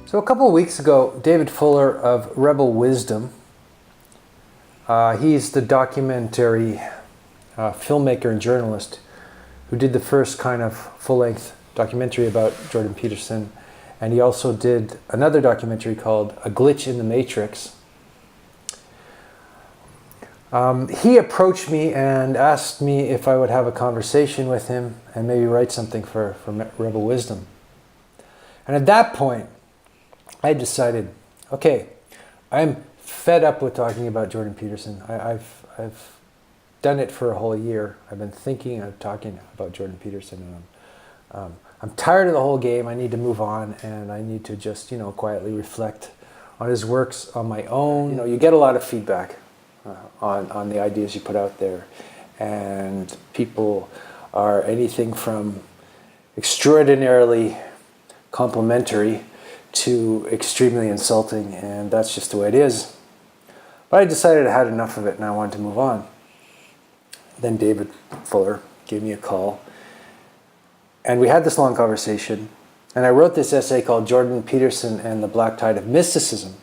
So a couple of weeks ago, David Fuller of Rebel Wisdom, he's the documentary filmmaker and journalist who did the first kind of full-length documentary about Jordan Peterson, and he also did another documentary called A Glitch in the Matrix. He approached me and asked me if I would have a conversation with him and maybe write something for Rebel Wisdom. And at that point, I decided, okay, I'm fed up with talking about Jordan Peterson. I've done it for a whole year. I've been thinking of talking about Jordan Peterson, and I'm tired of the whole game. I need to move on, and I need to just, quietly reflect on his works on my own. You get a lot of feedback on the ideas you put out there, and people are anything from extraordinarily complimentary to extremely insulting, and that's just the way it is. But I decided I had enough of it and I wanted to move on. Then David Fuller gave me a call, and we had this long conversation, and I wrote this essay called Jordan Peterson and the Black Tide of Mysticism.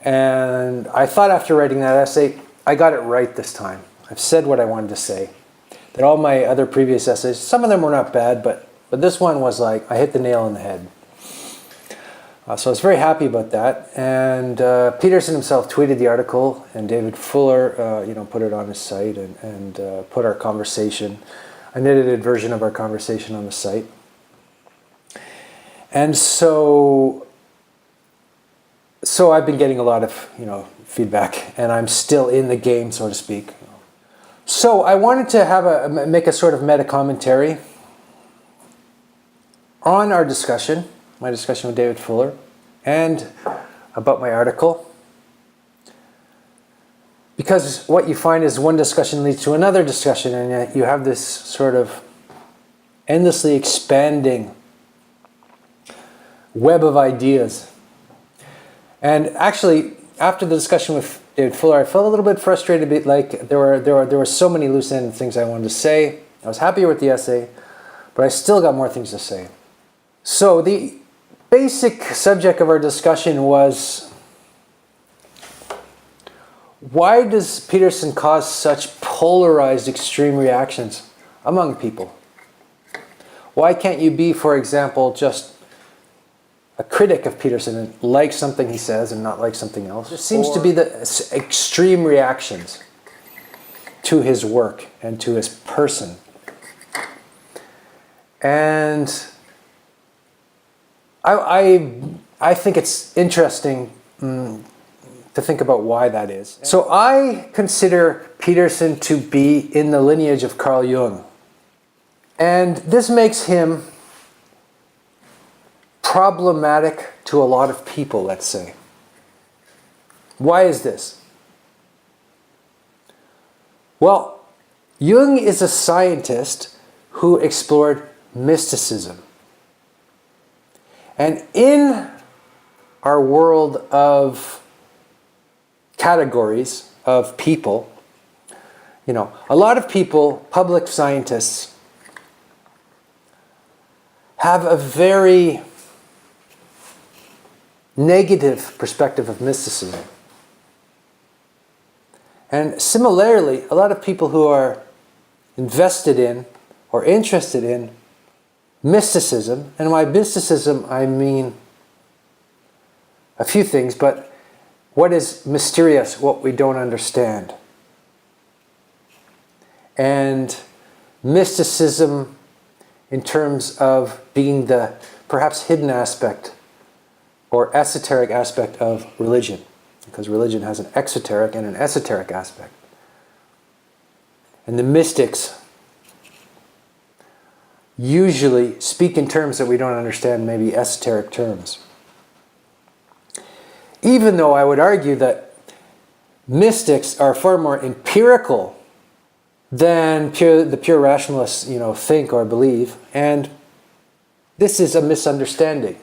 And I thought after writing that essay, I got it right this time. I've said what I wanted to say. That all my other previous essays, some of them were not bad, but this one was like, I hit the nail on the head. So I was very happy about that. And Peterson himself tweeted the article, and David Fuller, put it on his site and put our conversation, an edited version of our conversation on the site. And so I've been getting a lot of, feedback, and I'm still in the game, so to speak. So I wanted to make a sort of meta commentary on our discussion, my discussion with David Fuller, and about my article. Because what you find is one discussion leads to another discussion, and yet you have this sort of endlessly expanding web of ideas. And actually, after the discussion with David Fuller, I felt a little bit frustrated, like there were so many loose-ended things I wanted to say. I was happier with the essay, but I still got more things to say. So the basic subject of our discussion was, why does Peterson cause such polarized extreme reactions among people? Why can't you be, for example, just a critic of Peterson and like something he says and not like something else? There seems to be the extreme reactions to his work and to his person. And I think it's interesting to think about why that is. So I consider Peterson to be in the lineage of Carl Jung. And this makes him problematic to a lot of people, let's say. Why is this? Well, Jung is a scientist who explored mysticism. And in our world of categories of people, a lot of people, public scientists, have a very negative perspective of mysticism. And similarly, a lot of people who are invested in or interested in mysticism, and by mysticism I mean a few things, but what is mysterious, what we don't understand. And mysticism in terms of being the perhaps hidden aspect or esoteric aspect of religion, because religion has an exoteric and an esoteric aspect. And the mystics usually speak in terms that we don't understand, maybe esoteric terms. Even though I would argue that mystics are far more empirical than the pure rationalists, think or believe, and this is a misunderstanding.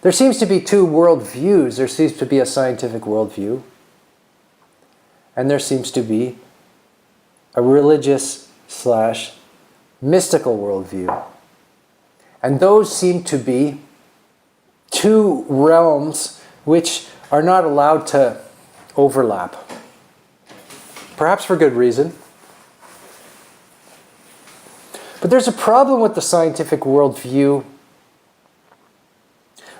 There seems to be two worldviews. There seems to be a scientific worldview, and there seems to be a religious / mystical worldview. And those seem to be two realms which are not allowed to overlap. Perhaps for good reason. But there's a problem with the scientific worldview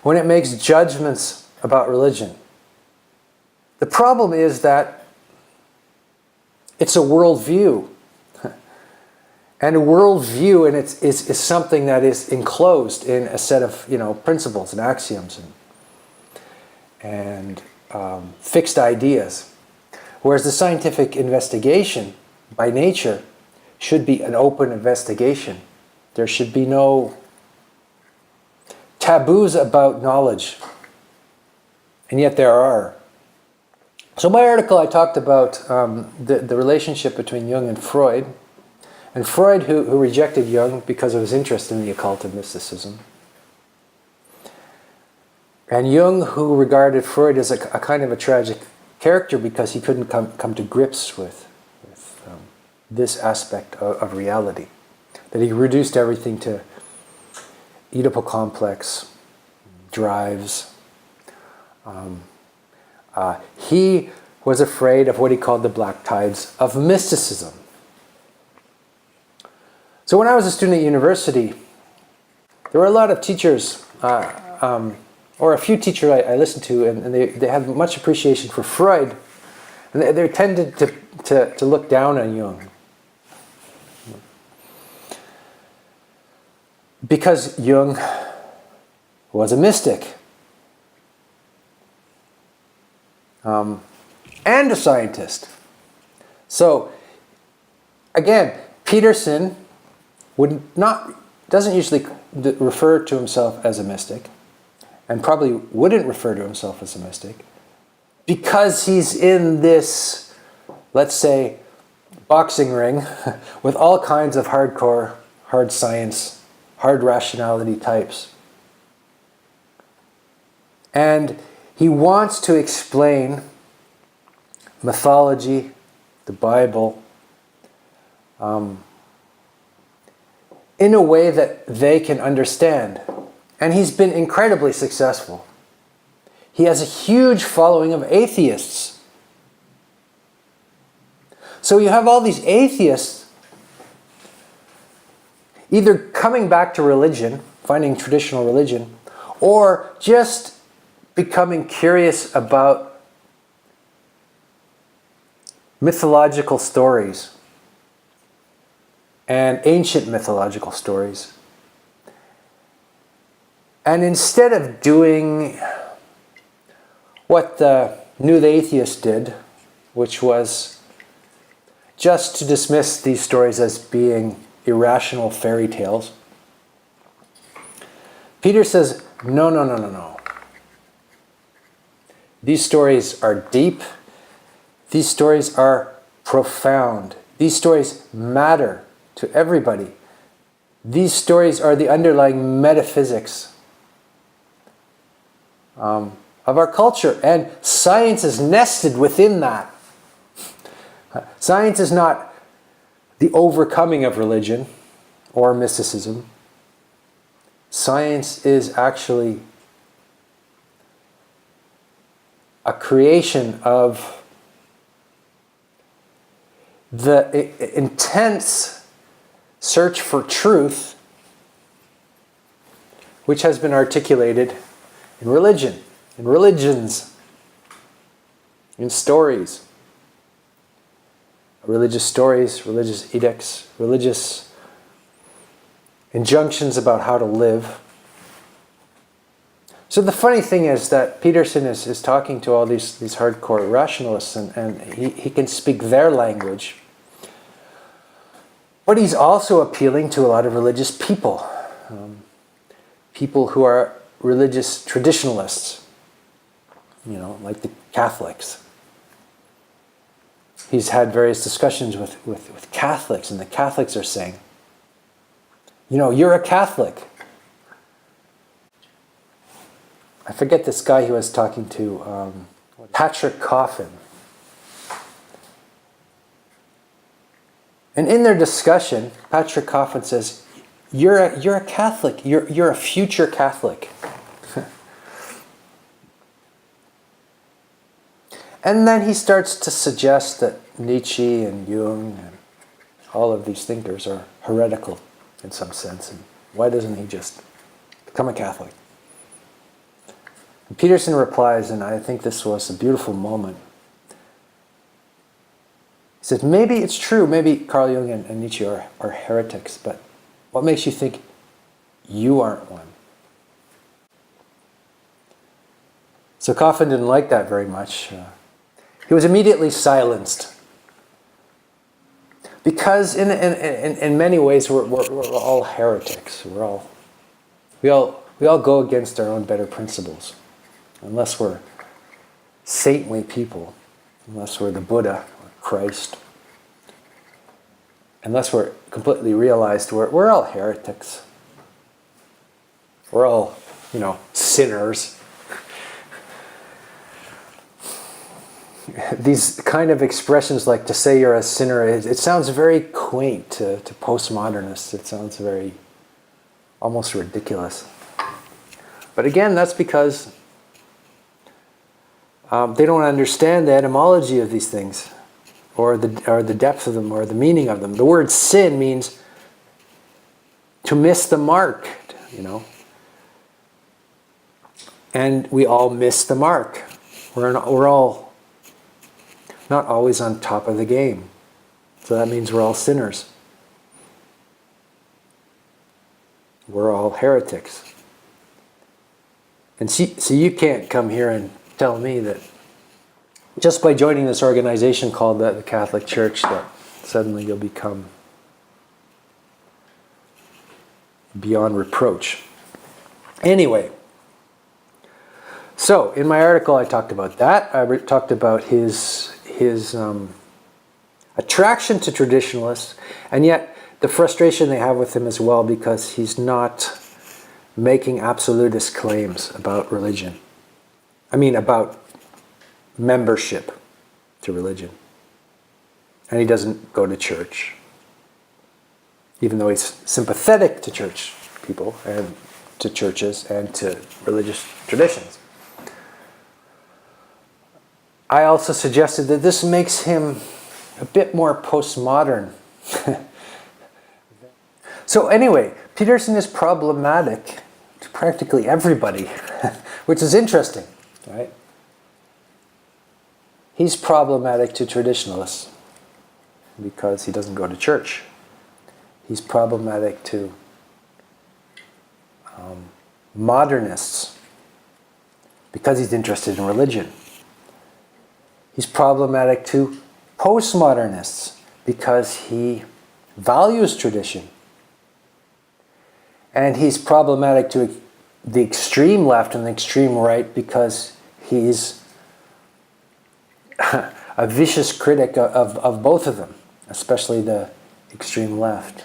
when it makes judgments about religion. The problem is that it's a worldview. And a worldview is something that is enclosed in a set of principles and axioms and fixed ideas. Whereas the scientific investigation, by nature, should be an open investigation. There should be no taboos about knowledge. And yet there are. So in my article I talked about the relationship between Jung and Freud. And Freud, who rejected Jung because of his interest in the occult and mysticism. And Jung, who regarded Freud as a kind of a tragic character because he couldn't come to grips with this aspect of reality. That he reduced everything to Oedipal complex, drives. He was afraid of what he called the black tides of mysticism. So when I was a student at university, there were a lot of teachers, or a few teachers I listened to, and they had much appreciation for Freud, and they tended to look down on Jung. Because Jung was a mystic. And a scientist. So, again, Peterson doesn't usually refer to himself as a mystic, and probably wouldn't refer to himself as a mystic, because he's in this, let's say, boxing ring with all kinds of hardcore, hard science, hard rationality types. And he wants to explain mythology, the Bible, in a way that they can understand. And he's been incredibly successful. He has a huge following of atheists. So you have all these atheists either coming back to religion, finding traditional religion, or just becoming curious about mythological stories and ancient mythological stories. And instead of doing what the New Atheist did, which was just to dismiss these stories as being irrational fairy tales, Peter says, no. These stories are deep. These stories are profound. These stories matter to everybody. These stories are the underlying metaphysics of our culture. And science is nested within that. Science is not the overcoming of religion or mysticism. Science is actually a creation of the intense search for truth which has been articulated in religion, in religions, in stories. Religious stories, religious edicts, religious injunctions about how to live. So the funny thing is that Peterson is talking to all these hardcore rationalists, and he can speak their language. But he's also appealing to a lot of religious people. People who are religious traditionalists, like the Catholics. He's had various discussions with Catholics, and the Catholics are saying, you're a Catholic. I forget this guy he was talking to, Patrick Coffin. And in their discussion, Patrick Coffin says, you're a Catholic. You're a future Catholic. And then he starts to suggest that Nietzsche and Jung and all of these thinkers are heretical in some sense. And why doesn't he just become a Catholic? And Peterson replies, and I think this was a beautiful moment. He says, maybe it's true, maybe Carl Jung and Nietzsche are heretics, but what makes you think you aren't one? So Coffin didn't like that very much. He was immediately silenced. Because in many ways we're all heretics. We all go against our own better principles. Unless we're saintly people, unless we're the Buddha or Christ, unless we're completely realized we're all heretics. We're all, sinners. These kind of expressions like to say you're a sinner, it sounds very quaint to postmodernists. It sounds very almost ridiculous. But again, that's because they don't understand the etymology of these things, or the depth of them, or the meaning of them. The word sin means to miss the mark, And we all miss the mark. We're all not always on top of the game. So that means we're all sinners. We're all heretics. And so you can't come here and tell me that just by joining this organization called the Catholic Church that suddenly you'll become beyond reproach. Anyway, so in my article I talked about that. I talked about his attraction to traditionalists, and yet the frustration they have with him as well because he's not making absolutist claims about religion. I mean about membership to religion. And he doesn't go to church, even though he's sympathetic to church people and to churches and to religious traditions. I also suggested that this makes him a bit more postmodern. So anyway, Peterson is problematic to practically everybody, which is interesting, right? He's problematic to traditionalists because he doesn't go to church. He's problematic to modernists because he's interested in religion. He's problematic to postmodernists because he values tradition. And he's problematic to the extreme left and the extreme right because he's a vicious critic of both of them, especially the extreme left.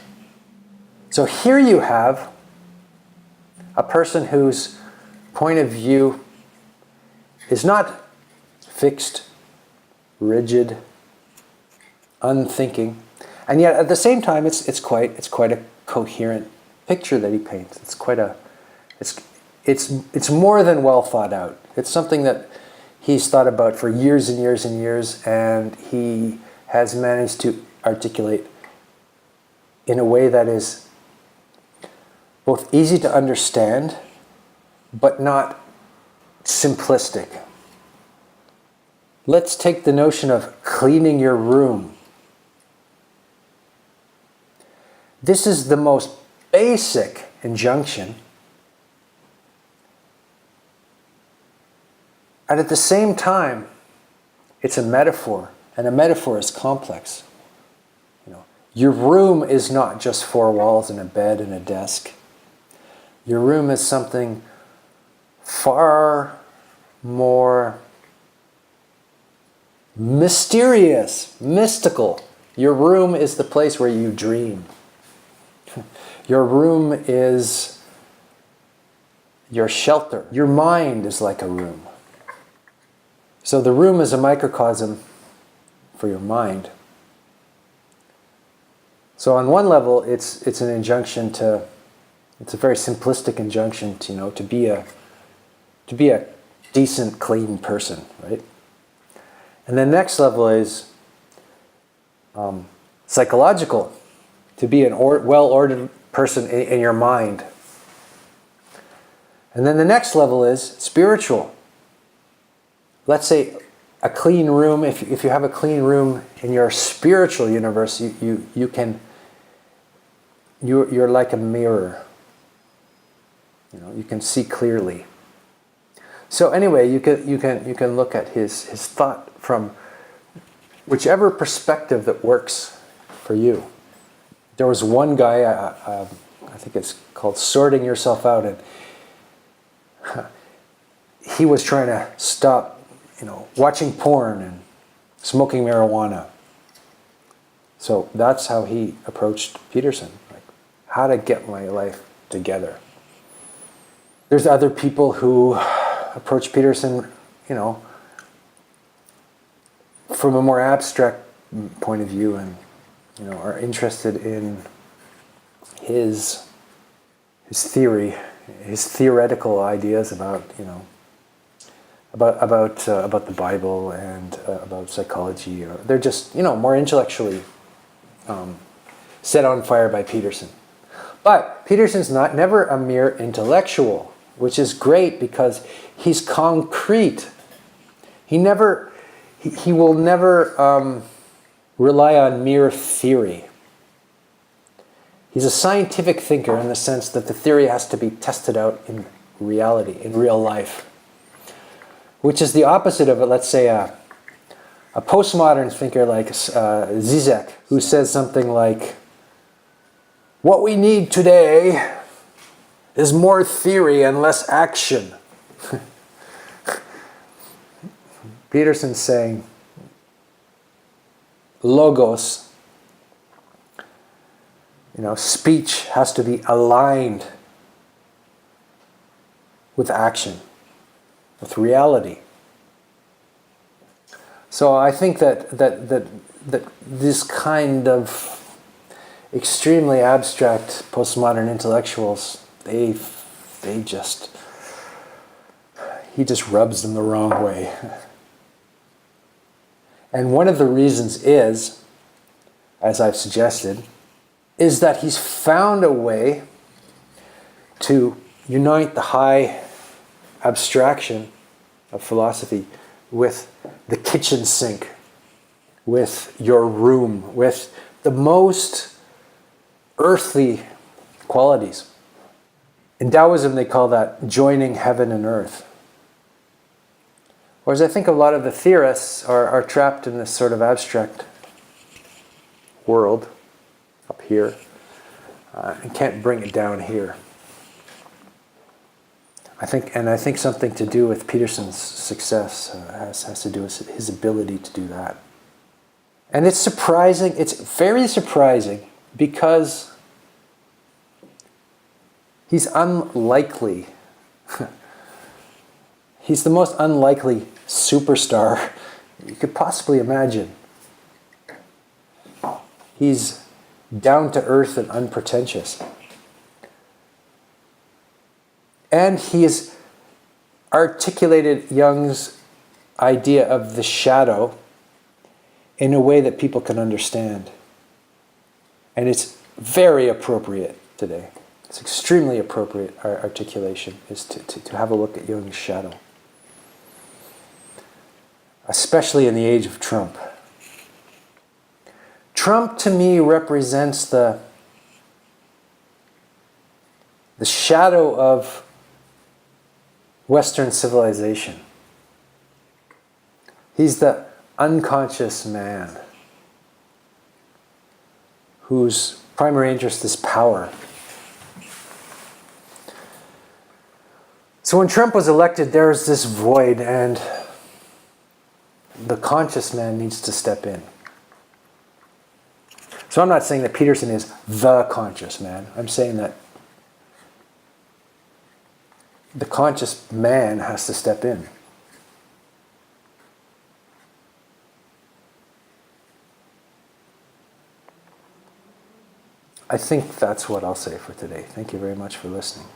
So here you have a person whose point of view is not fixed, rigid, unthinking, and yet at the same time it's quite a coherent picture that he paints. It's more than well thought out. It's something that he's thought about for years and years and years, and he has managed to articulate in a way that is both easy to understand but not simplistic. Let's take the notion of cleaning your room. This is the most basic injunction, and at the same time, it's a metaphor, and a metaphor is complex. Your room is not just four walls and a bed and a desk. Your room is something far more mysterious, mystical. Your room is the place where you dream. Your room is your shelter. Your mind is like a room. So the room is a microcosm for your mind. So on one level, it's an injunction to, it's a very simplistic injunction to be a decent, clean person, right? And the next level is psychological, to be a well-ordered person in your mind. And then the next level is spiritual. Let's say a clean room. If you have a clean room in your spiritual universe, you're like a mirror. You can see clearly. So anyway, you can look at his thought from whichever perspective that works for you. There was one guy, I think it's called Sorting Yourself Out, and he was trying to stop, watching porn and smoking marijuana. So that's how he approached Peterson, like how to get my life together. There's other people who approach Peterson, from a more abstract point of view, and are interested in his theory, his theoretical ideas about about the Bible and about psychology. Or they're just more intellectually set on fire by Peterson. But Peterson's never a mere intellectual, which is great because he's concrete. He will never rely on mere theory. He's a scientific thinker in the sense that the theory has to be tested out in reality, in real life. Which is the opposite of, let's say, a postmodern thinker like Zizek, who says something like, what we need today is more theory and less action. Peterson's saying, logos, speech has to be aligned with action, with reality. So I think that this kind of extremely abstract postmodern intellectuals, he just rubs them the wrong way. And one of the reasons is, as I've suggested, is that he's found a way to unite the high abstraction of philosophy with the kitchen sink, with your room, with the most earthly qualities. In Taoism, they call that joining heaven and earth. Whereas I think a lot of the theorists are trapped in this sort of abstract world up here and can't bring it down here. I think something to do with Peterson's success has to do with his ability to do that. And it's surprising, it's very surprising, because he's unlikely. He's the most unlikely superstar you could possibly imagine. He's down to earth and unpretentious. And he has articulated Jung's idea of the shadow in a way that people can understand. And it's very appropriate today. It's extremely appropriate articulation is to have a look at Jung's shadow. Especially in the age of Trump. Trump to me represents the shadow of Western civilization. He's the unconscious man whose primary interest is power. So when Trump was elected, there was this void, and the conscious man needs to step in. So I'm not saying that Peterson is the conscious man. I'm saying that the conscious man has to step in. I think that's what I'll say for today. Thank you very much for listening.